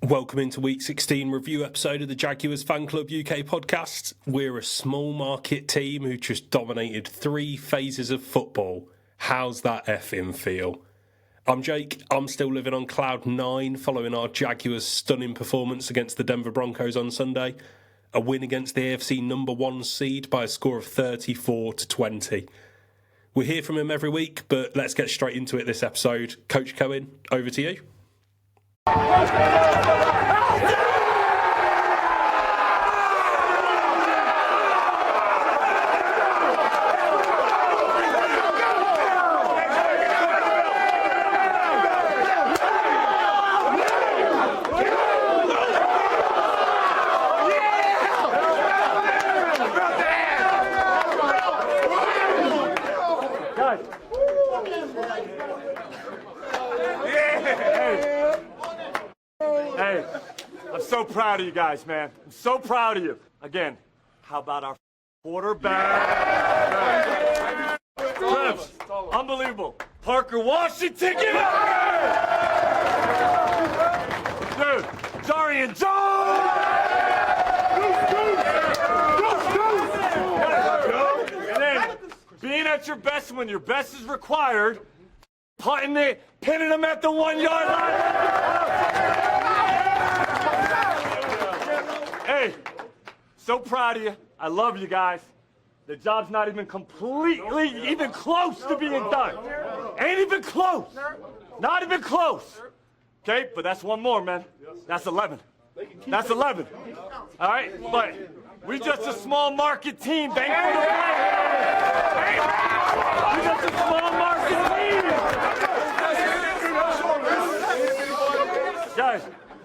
Welcome into Week 16 review episode of the Jaguars Fan Club UK podcast. We're a small market team who just dominated 3 phases of football. How's that effing feel? I'm Jake. I'm still living on cloud 9 following our Jaguars' stunning performance against the Denver Broncos on Sunday. A win against the AFC number 1 seed by a score of 34-20. We hear from him every week, but let's get straight into it this episode. Coach Cohen, over to you. Hey, I'm so proud of you guys, man. I'm so proud of you. Again, how about our quarterback? Trev, unbelievable. Parker Washington, get out here! Dude, Darian Jones! And then, being at your best when your best is required, punting it, pinning them at the 1 yard line. Hey, so proud of you. I love you guys. The job's not even completely, even close to being done. Ain't even close. Not even close. Okay, but that's one more, man. That's 11. That's 11. All right, but we just a small market team. Thanks for the play. We just a small market team. Guys,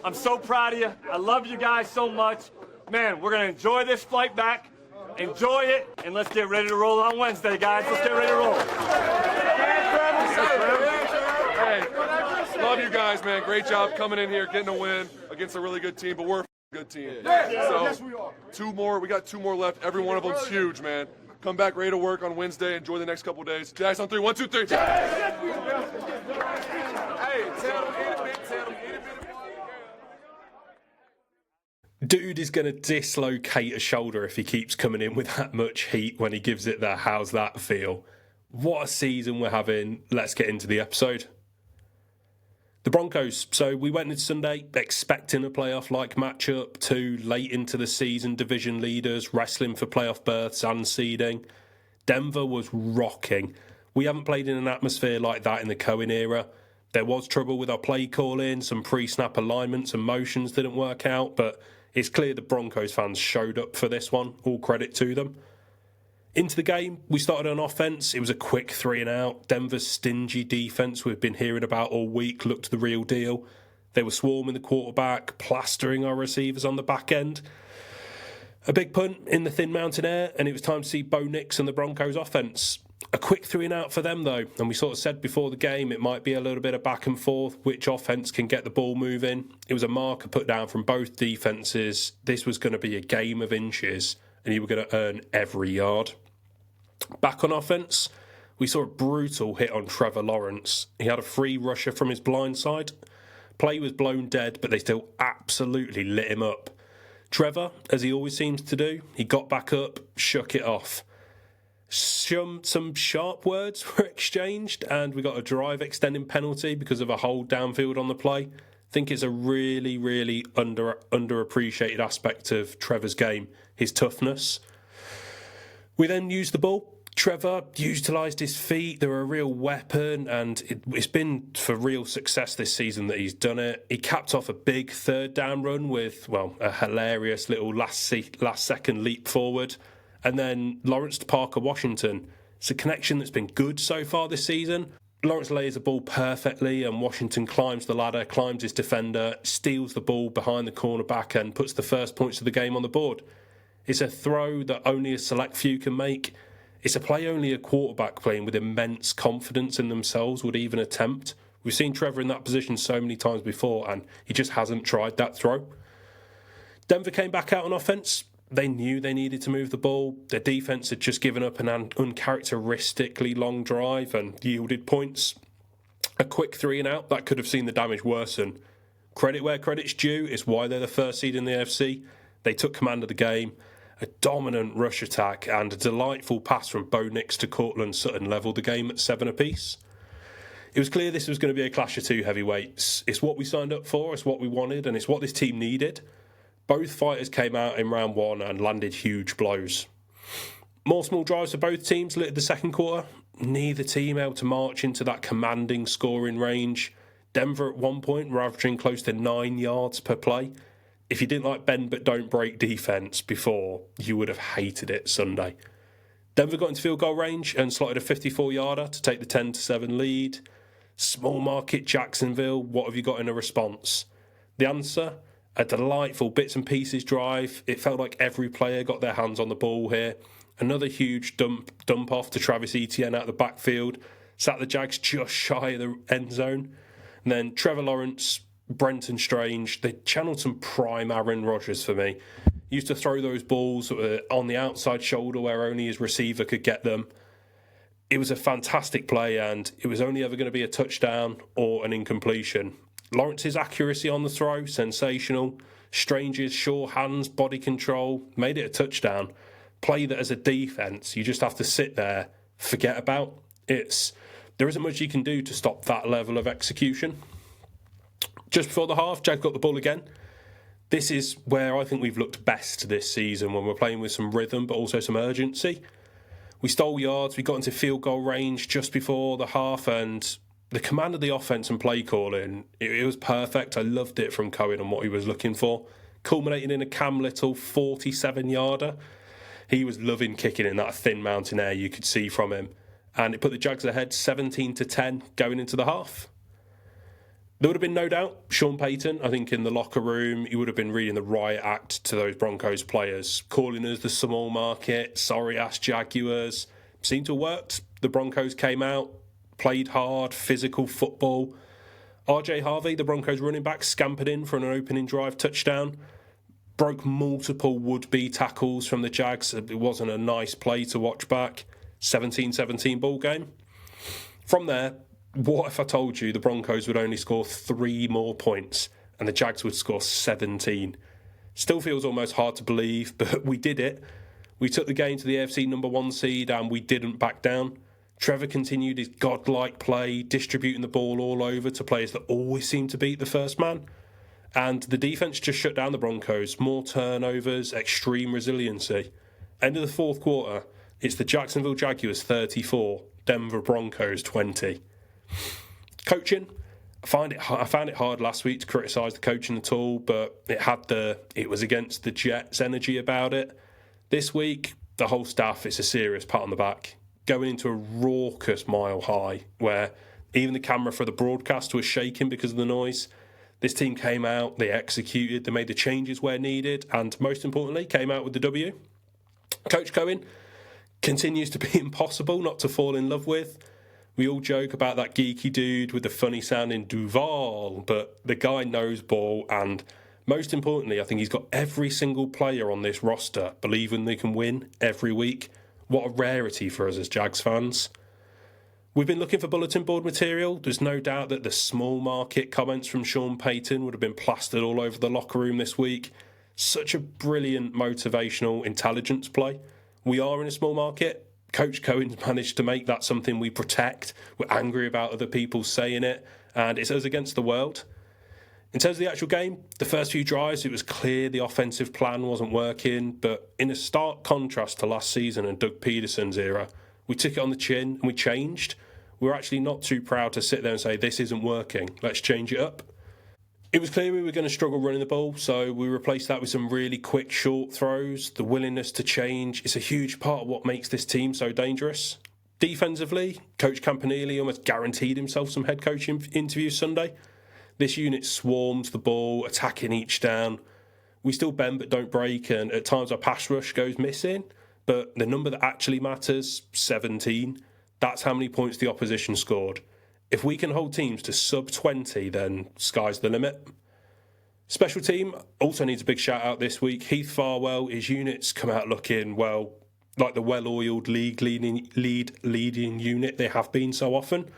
I'm so proud of you. I love you guys so much. Man, we're going to enjoy this flight back. Enjoy it, and let's get ready to roll on Wednesday, guys. Let's get ready to roll. Hey, love you guys, man. Great job coming in here, getting a win against a really good team, but we're a good team. So, we got 2 more left. Every one of them's huge, man. Come back ready to work on Wednesday. Enjoy the next couple days. Jags on 3. 1, 2, 3. Hey, Dude is going to dislocate a shoulder if he keeps coming in with that much heat when he gives it the how's that feel. What a season we're having. Let's get into the episode. The Broncos. So we went into Sunday expecting a playoff-like matchup. 2 late into the season division leaders wrestling for playoff berths and seeding. Denver was rocking. We haven't played in an atmosphere like that in the Cohen era. There was trouble with our play calling. Some pre-snap alignments and motions didn't work out, but it's clear the Broncos fans showed up for this one. All credit to them. Into the game, we started on offense. It was a quick 3 and out. Denver's stingy defense we've been hearing about all week looked the real deal. They were swarming the quarterback, plastering our receivers on the back end. A big punt in the thin mountain air, and it was time to see Bo Nix and the Broncos offense. A quick 3 and out for them, though, and we sort of said before the game it might be a little bit of back and forth, which offense can get the ball moving. It was a marker put down from both defenses. This was going to be a game of inches, and you were going to earn every yard. Back on offense, we saw a brutal hit on Trevor Lawrence. He had a free rusher from his blind side. Play was blown dead, but they still absolutely lit him up. Trevor, as he always seems to do, he got back up, shook it off. Some sharp words were exchanged, and we got a drive extending penalty because of a hold downfield on the play. I think it's a really, really underappreciated aspect of Trevor's game, his toughness. We then used the ball. Trevor utilised his feet. They're a real weapon, and it's been for real success this season that he's done it. He capped off a big 3rd down run with, a hilarious little last-second leap forward. And then Lawrence to Parker Washington. It's a connection that's been good so far this season. Lawrence lays the ball perfectly, and Washington climbs the ladder, climbs his defender, steals the ball behind the cornerback, and puts the first points of the game on the board. It's a throw that only a select few can make. It's a play only a quarterback playing with immense confidence in themselves would even attempt. We've seen Trevor in that position so many times before, and he just hasn't tried that throw. Denver came back out on offense. They knew they needed to move the ball. Their defense had just given up an uncharacteristically long drive and yielded points. A quick 3 and out that could have seen the damage worsen. Credit where credit's due. It's why they're the first seed in the AFC. They took command of the game. A dominant rush attack and a delightful pass from Bo Nix to Courtland Sutton levelled the game at 7 apiece. It was clear this was going to be a clash of two heavyweights. It's what we signed up for, it's what we wanted, and it's what this team needed. Both fighters came out in round one and landed huge blows. More small drives for both teams lit the second quarter. Neither team able to march into that commanding scoring range. Denver at one point were averaging close to 9 yards per play. If you didn't like bend but don't break defence before, you would have hated it Sunday. Denver got into field goal range and slotted a 54-yarder to take the 10-7 lead. Small market Jacksonville, what have you got in a response? The answer? A delightful bits and pieces drive. It felt like every player got their hands on the ball here. Another huge dump off to Travis Etienne out of the backfield. Sat the Jags just shy of the end zone. And then Trevor Lawrence, Brenton Strange, they channeled some prime Aaron Rodgers for me. He used to throw those balls on the outside shoulder where only his receiver could get them. It was a fantastic play and it was only ever going to be a touchdown or an incompletion. Lawrence's accuracy on the throw, sensational. Strange's sure hands, body control, made it a touchdown. Play that as a defence, you just have to sit there, forget about. There isn't much you can do to stop that level of execution. Just before the half, Jag got the ball again. This is where I think we've looked best this season, when we're playing with some rhythm but also some urgency. We stole yards, we got into field goal range just before the half, and the command of the offense and play calling, it was perfect. I loved it from Cohen and what he was looking for. Culminating in a Cam Little 47-yarder. He was loving kicking in that thin mountain air you could see from him. And it put the Jags ahead 17-10 going into the half. There would have been no doubt, Sean Payton, I think in the locker room, he would have been reading the riot act to those Broncos players, calling us the small market, sorry-ass Jaguars. Seemed to have worked. The Broncos came out, played hard, physical football. RJ Harvey, the Broncos running back, scampered in for an opening drive touchdown. Broke multiple would-be tackles from the Jags. It wasn't a nice play to watch back. 17-17 ball game. From there, what if I told you the Broncos would only score 3 more points and the Jags would score 17? Still feels almost hard to believe, but we did it. We took the game to the AFC number 1 seed and we didn't back down. Trevor continued his godlike play, distributing the ball all over to players that always seem to beat the first man. And the defence just shut down the Broncos. More turnovers, extreme resiliency. End of the fourth quarter, it's the Jacksonville Jaguars 34, Denver Broncos 20. Coaching, I found it hard last week to criticise the coaching at all, but it was against the Jets' energy about it. This week, the whole staff, it's a serious pat on the back. Going into a raucous mile high where even the camera for the broadcast was shaking because of the noise. This team came out, they executed, they made the changes where needed, and most importantly, came out with the W. Coach Cohen continues to be impossible not to fall in love with. We all joke about that geeky dude with the funny sounding Duval, but the guy knows ball, and most importantly, I think he's got every single player on this roster believing they can win every week. What a rarity for us as Jags fans. We've been looking for bulletin board material. There's no doubt that the small market comments from Sean Payton would have been plastered all over the locker room this week. Such a brilliant motivational intelligence play. We are in a small market. Coach Cohen's managed to make that something we protect. We're angry about other people saying it, and it's us against the world. In terms of the actual game, the first few drives, it was clear the offensive plan wasn't working, but in a stark contrast to last season and Doug Peterson's era, we took it on the chin and we changed. We were actually not too proud to sit there and say, this isn't working, let's change it up. It was clear we were going to struggle running the ball, so we replaced that with some really quick, short throws. The willingness to change is a huge part of what makes this team so dangerous. Defensively, Coach Campanile almost guaranteed himself some head coaching interviews Sunday. This unit swarms the ball, attacking each down. We still bend but don't break, and at times our pass rush goes missing. But the number that actually matters, 17, that's how many points the opposition scored. If we can hold teams to sub 20, then sky's the limit. Special team also needs a big shout out this week. Heath Farwell, his units come out looking, well, like the well-oiled league leading unit they have been so often.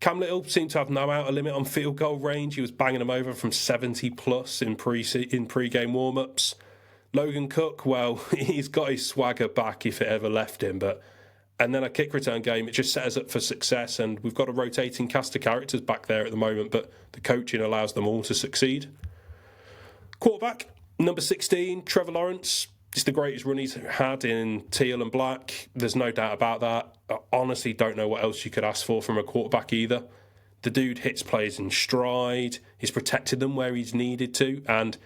Cam Little seemed to have no outer limit on field goal range. He was banging them over from 70 plus in pre-game warm-ups. Logan Cook, well, he's got his swagger back if it ever left him, and then a kick return game, it just set us up for success, and we've got a rotating cast of characters back there at the moment, but the coaching allows them all to succeed. Quarterback, number 16, Trevor Lawrence. It's the greatest run he's had in teal and black. There's no doubt about that. I honestly don't know what else you could ask for from a quarterback either. The dude hits plays in stride. He's protected them where he's needed to. And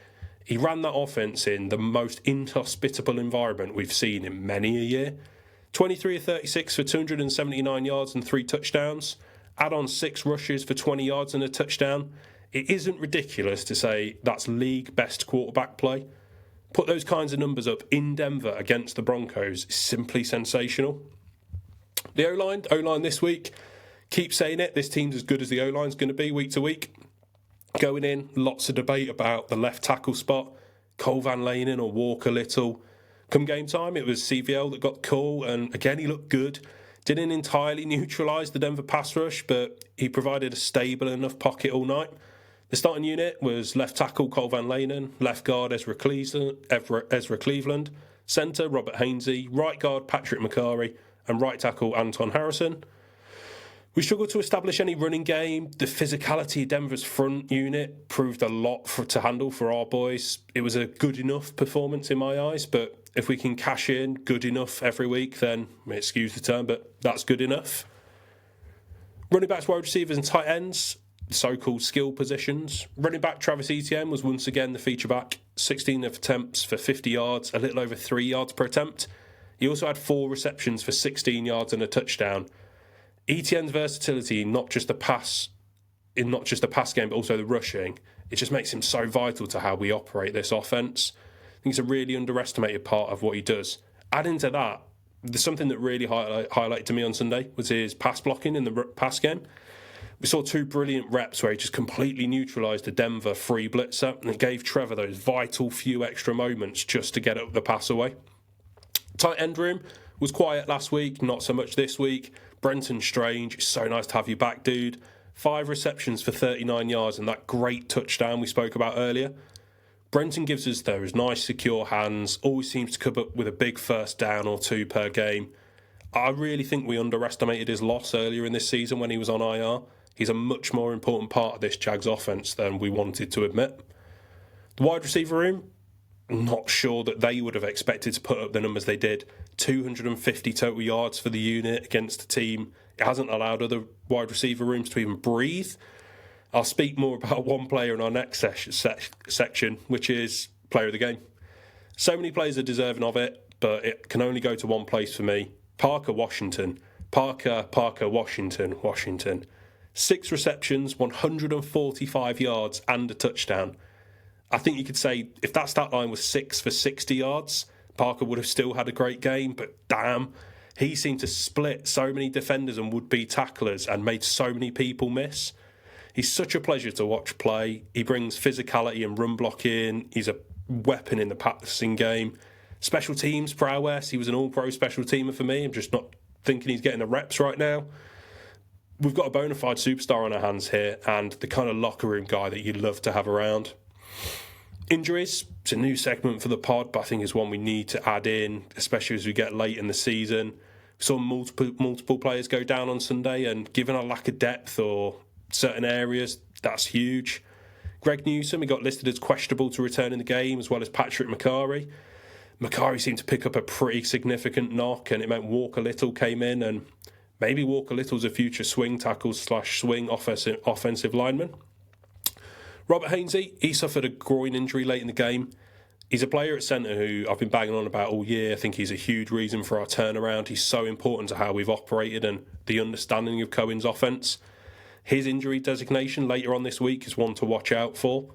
he ran that offense in the most inhospitable environment we've seen in many a year. 23 of 36 for 279 yards and 3 touchdowns. Add on 6 rushes for 20 yards and a touchdown. It isn't ridiculous to say that's league best quarterback play. Put those kinds of numbers up in Denver against the Broncos is simply sensational. The O-line this week, keep saying it, this team's as good as the O-line's going to be week to week. Going in, lots of debate about the left tackle spot, Cole Van Lanen or Walker Little. Come game time, it was CVL that got the call, and again, he looked good. Didn't entirely neutralise the Denver pass rush, but he provided a stable enough pocket all night. The starting unit was left tackle Cole Van Lanen, left guard Ezra Cleveland, centre Robert Hainsey, right guard Patrick McCarry, and right tackle Anton Harrison. We struggled to establish any running game. The physicality of Denver's front unit proved a lot to handle for our boys. It was a good enough performance in my eyes, but if we can cash in good enough every week, then, excuse the term, but that's good enough. Running backs, wide receivers and tight ends, so-called skill positions. Running back Travis Etienne was once again the feature back. 16 attempts for 50 yards, a little over 3 yards per attempt. He also had 4 receptions for 16 yards and a touchdown. Etienne's versatility, not just the pass game, but also the rushing, it just makes him so vital to how we operate this offense. I think it's a really underestimated part of what he does. Adding to that, there's something that really highlighted to me on Sunday was his pass blocking in the pass game. We saw 2 brilliant reps where he just completely neutralised the Denver free blitzer, and it gave Trevor those vital few extra moments just to get up the pass away. Tight end room was quiet last week, not so much this week. Brenton Strange, it's so nice to have you back, dude. 5 receptions for 39 yards and that great touchdown we spoke about earlier. Brenton gives us those nice, secure hands, always seems to come up with a big first down or 2 per game. I really think we underestimated his loss earlier in this season when he was on IR. He's a much more important part of this Jags offense than we wanted to admit. The wide receiver room, not sure that they would have expected to put up the numbers they did. 250 total yards for the unit against a team. It hasn't allowed other wide receiver rooms to even breathe. I'll speak more about one player in our next section, which is player of the game. So many players are deserving of it, but it can only go to one place for me. Parker Washington. Parker Washington. 6 receptions, 145 yards and a touchdown. I think you could say if that stat line was 6 for 60 yards, Parker would have still had a great game, but damn, he seemed to split so many defenders and would-be tacklers and made so many people miss. He's such a pleasure to watch play. He brings physicality and run blocking. He's a weapon in the passing game. Special teams prowess. He was an all-pro special teamer for me. I'm just not thinking he's getting the reps right now. We've got a bona fide superstar on our hands here and the kind of locker room guy that you'd love to have around. Injuries, it's a new segment for the pod, but I think it's one we need to add in, especially as we get late in the season. We saw multiple players go down on Sunday, and given our lack of depth or certain areas, that's huge. Greg Newsom, he got listed as questionable to return in the game, as well as Patrick McCarry. McCarry seemed to pick up a pretty significant knock, and it meant Walker Little came in, and maybe Walker Little's a future swing tackle / swing offensive lineman. Robert Hainsey, he suffered a groin injury late in the game. He's a player at centre who I've been banging on about all year. I think he's a huge reason for our turnaround. He's so important to how we've operated and the understanding of Cohen's offence. His injury designation later on this week is one to watch out for.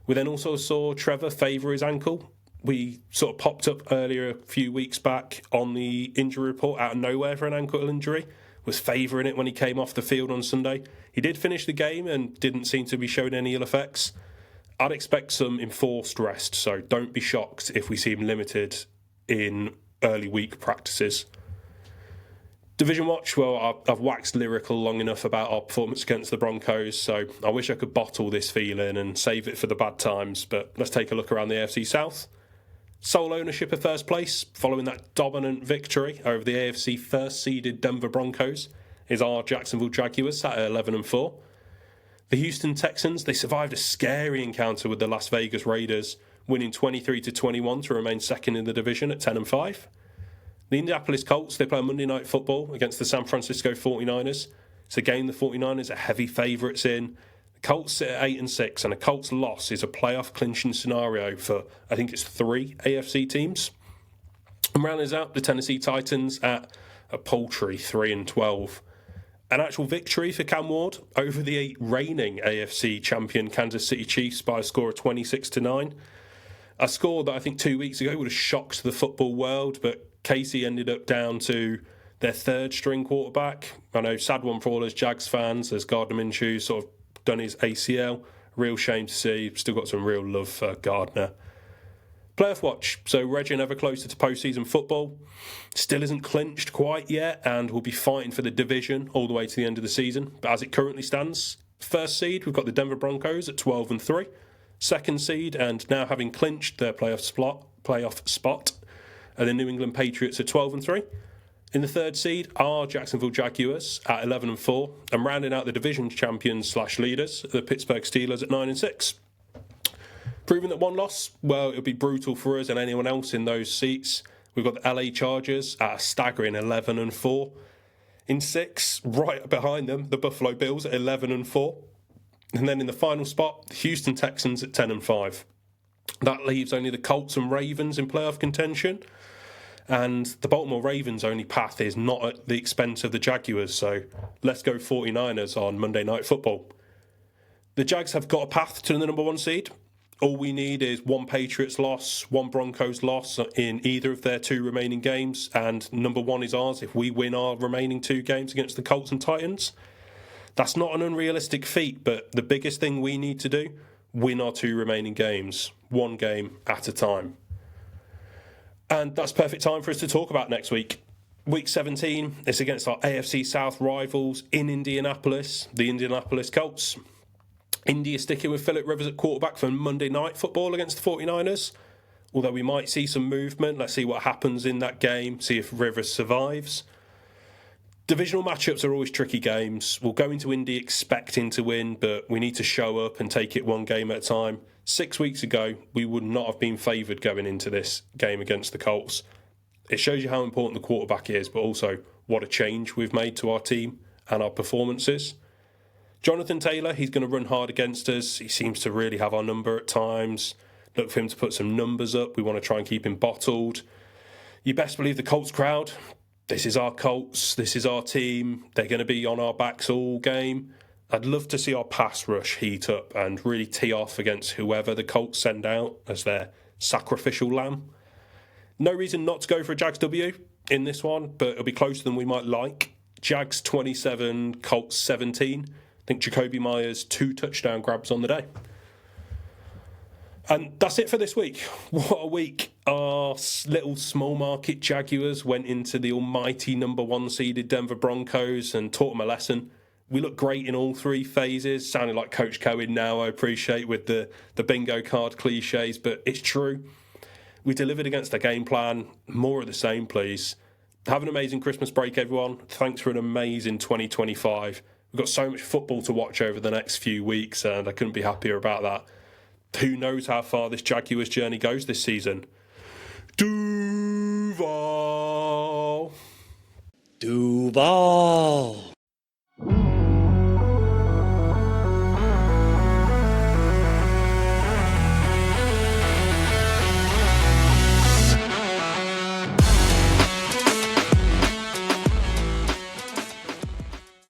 We then also saw Trevor favour his ankle. We sort of popped up earlier a few weeks back on the injury report out of nowhere for an ankle injury. Was favouring it when he came off the field on Sunday. He did finish the game and didn't seem to be showing any ill effects. I'd expect some enforced rest, so don't be shocked if we see him limited in early week practices. Division watch, well, I've waxed lyrical long enough about our performance against the Broncos, so I wish I could bottle this feeling and save it for the bad times, but let's take a look around the AFC South. Sole ownership of first place, following that dominant victory over the AFC first-seeded Denver Broncos, is our Jacksonville Jaguars, sat at 11-4. The Houston Texans, they survived a scary encounter with the Las Vegas Raiders, winning 23-21 to remain second in the division at 10-5. The Indianapolis Colts, they play Monday Night Football against the San Francisco 49ers. It's a game the 49ers are heavy favourites in. The Colts sit at 8-6, and a Colts loss is a playoff clinching scenario for, I think it's 3 AFC teams. And rounding us out, the Tennessee Titans at a paltry 3-12. An actual victory for Cam Ward over the reigning AFC champion Kansas City Chiefs by a score of 26-9. A score that I think 2 weeks ago would have shocked the football world, but Casey ended up down to their third string quarterback. I know, sad one for all us Jags fans, as Gardner Minshew sort of done his ACL. Real shame to see. Still got some real love for Gardner. Playoff watch. So Reggie ever closer to postseason football. Still isn't clinched quite yet, and will be fighting for the division all the way to the end of the season. But as it currently stands, first seed, we've got the Denver Broncos at 12-3. Second seed, and now having clinched their playoff spot, are the New England Patriots at 12-3. In the third seed are Jacksonville Jaguars at 11-4, and rounding out the division champions / leaders, the Pittsburgh Steelers at 9-6. Proving that one loss, well, it'll be brutal for us and anyone else in those seats. We've got the LA Chargers at a staggering 11-4. In 6, right behind them, the Buffalo Bills at 11-4. And then in the final spot, the Houston Texans at 10-5. That leaves only the Colts and Ravens in playoff contention. And the Baltimore Ravens' only path is not at the expense of the Jaguars. So let's go 49ers on Monday Night Football. The Jags have got a path to the number 1 seed. All we need is 1 Patriots loss, 1 Broncos loss in either of their 2 remaining games. And number 1 is ours if we win our remaining 2 games against the Colts and Titans. That's not an unrealistic feat, but the biggest thing we need to do, win our 2 remaining games, 1 game at a time. And that's perfect time for us to talk about next week. Week 17 is against our AFC South rivals in Indianapolis, the Indianapolis Colts. Indy is sticking with Phillip Rivers at quarterback for Monday Night Football against the 49ers. Although we might see some movement, let's see what happens in that game, see if Rivers survives. Divisional matchups are always tricky games. We'll go into Indy expecting to win, but we need to show up and take it 1 game at a time. 6 weeks ago, we would not have been favoured going into this game against the Colts. It shows you how important the quarterback is, but also what a change we've made to our team and our performances. Jonathan Taylor, he's going to run hard against us. He seems to really have our number at times. Look for him to put some numbers up. We want to try and keep him bottled. You best believe the Colts crowd. This is our Colts. This is our team. They're going to be on our backs all game. I'd love to see our pass rush heat up and really tee off against whoever the Colts send out as their sacrificial lamb. No reason not to go for a Jags W in this one, but it'll be closer than we might like. Jags 27, Colts 17. I think Jacoby Myers 2 touchdown grabs on the day. And that's it for this week. What a week. Our little small market Jaguars went into the almighty number 1 seeded Denver Broncos and taught them a lesson. We look great in all 3 phases. Sounding like Coach Cohen now, I appreciate, with the bingo card cliches, but it's true. We delivered against the game plan. More of the same, please. Have an amazing Christmas break, everyone. Thanks for an amazing 2025. We've got so much football to watch over the next few weeks, and I couldn't be happier about that. Who knows how far this Jaguars journey goes this season? Duval. Duval.